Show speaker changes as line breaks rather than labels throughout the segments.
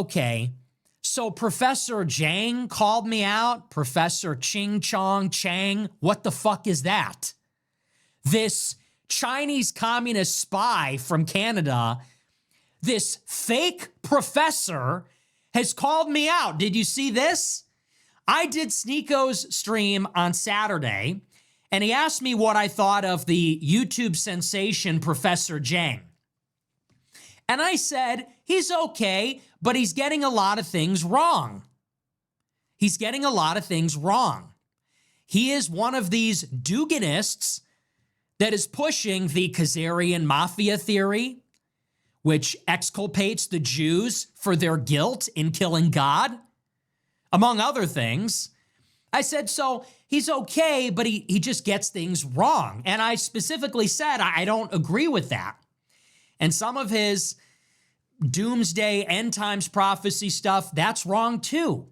Okay, so Professor Jiang called me out. Professor Chang, what the fuck is that? This Chinese communist spy from Canada, this fake professor has called me out. Did you see this? I did Sneako's stream on Saturday, and he asked me what I thought of the YouTube sensation Professor Jiang. And I said, he's okay, but he's getting a lot of things wrong. He's getting a lot of things wrong. He is one of these Duganists that is pushing the Khazarian mafia theory, which exculpates the Jews for their guilt in killing God, among other things. I said, so he's okay, but he just gets things wrong. And I specifically said, I don't agree with that. And some of his doomsday end times prophecy stuff, that's wrong too.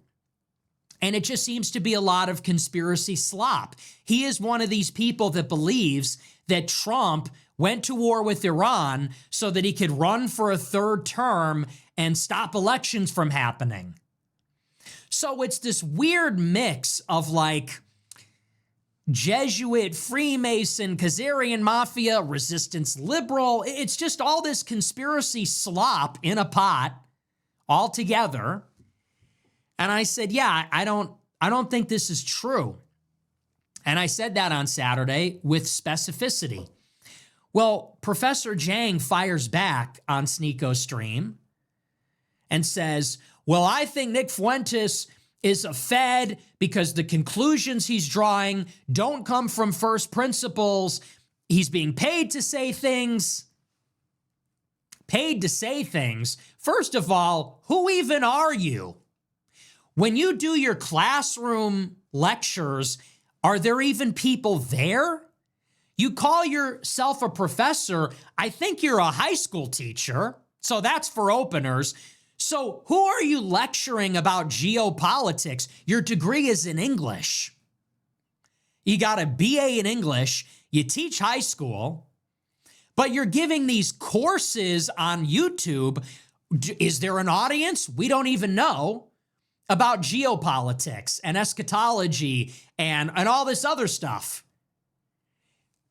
And it just seems to be a lot of conspiracy slop. He is one of these people that believes that Trump went to war with Iran so that he could run for a third term and stop elections from happening. So it's this weird mix of like Jesuit, Freemason, Khazarian mafia, resistance liberal. It's just all this conspiracy slop in a pot all together. And I said, yeah, I don't think this is true. And I said that on Saturday with specificity. Well, Professor Jiang fires back on Sneako's stream and says, well, I think Nick Fuentes is a Fed because the conclusions he's drawing don't come from first principles. He's being paid to say things. Paid to say things. First of all, who even are you? When you do your classroom lectures, are there even people there? You call yourself a professor. I think you're a high school teacher. So that's for openers. So who are you lecturing about geopolitics? Your degree is in English. You got a BA in English. You teach high school, but you're giving these courses on YouTube. Is there an audience? We don't even know about geopolitics and eschatology and all this other stuff.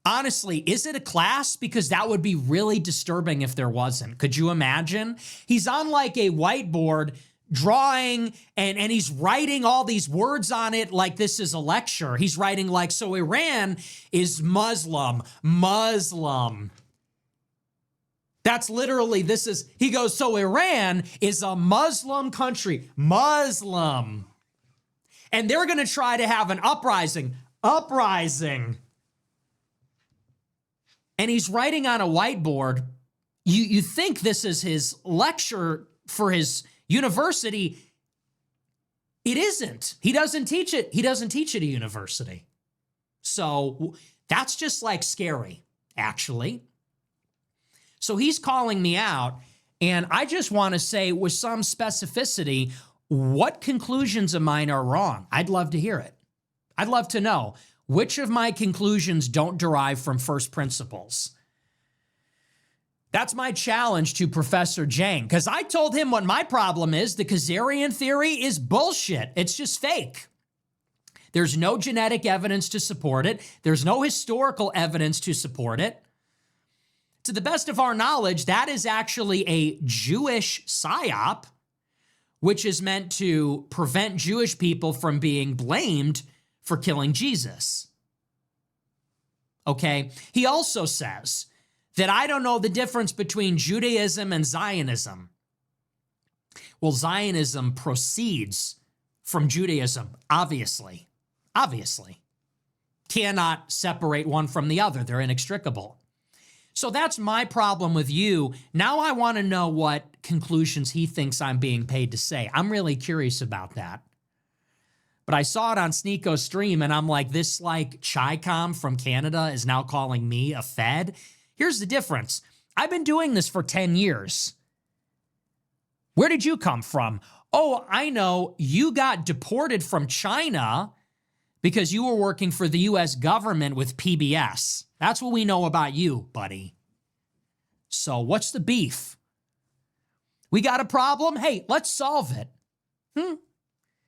Honestly, is it a class? Because that would be really disturbing if there wasn't. Could you imagine? He's on like a whiteboard drawing and he's writing all these words on it like this is a lecture. He's writing like, so Iran is Muslim. That's literally, he goes, so Iran is a Muslim country. Muslim. And they're going to try to have an uprising. And he's writing on a whiteboard. You think this is his lecture for his university. It isn't. He doesn't teach it. He doesn't teach at a university. So that's just like scary, actually. So he's calling me out, and I just want to say with some specificity, what conclusions of mine are wrong? I'd love to hear it. I'd love to know which of my conclusions don't derive from first principles. That's my challenge to Professor Jiang, because I told him what my problem is. The Khazarian theory is bullshit. It's just fake. There's no genetic evidence to support it. There's no historical evidence to support it. To the best of our knowledge, that is actually a Jewish psyop, which is meant to prevent Jewish people from being blamed for killing Jesus. Okay? He also says that I don't know the difference between Judaism and Zionism. Well, Zionism proceeds from Judaism, obviously. Obviously. Cannot separate one from the other. They're inextricable. So that's my problem with you. Now I want to know what conclusions he thinks I'm being paid to say. I'm really curious about that. But I saw it on Sneako's stream, and I'm like, this like Chi-Com from Canada is now calling me a Fed. Here's the difference. I've been doing this for 10 years. Where did you come from? Oh, I know. You got deported from China because you were working for the U.S. government with PBS. That's what we know about you, buddy. So what's the beef? We got a problem? Hey, let's solve it.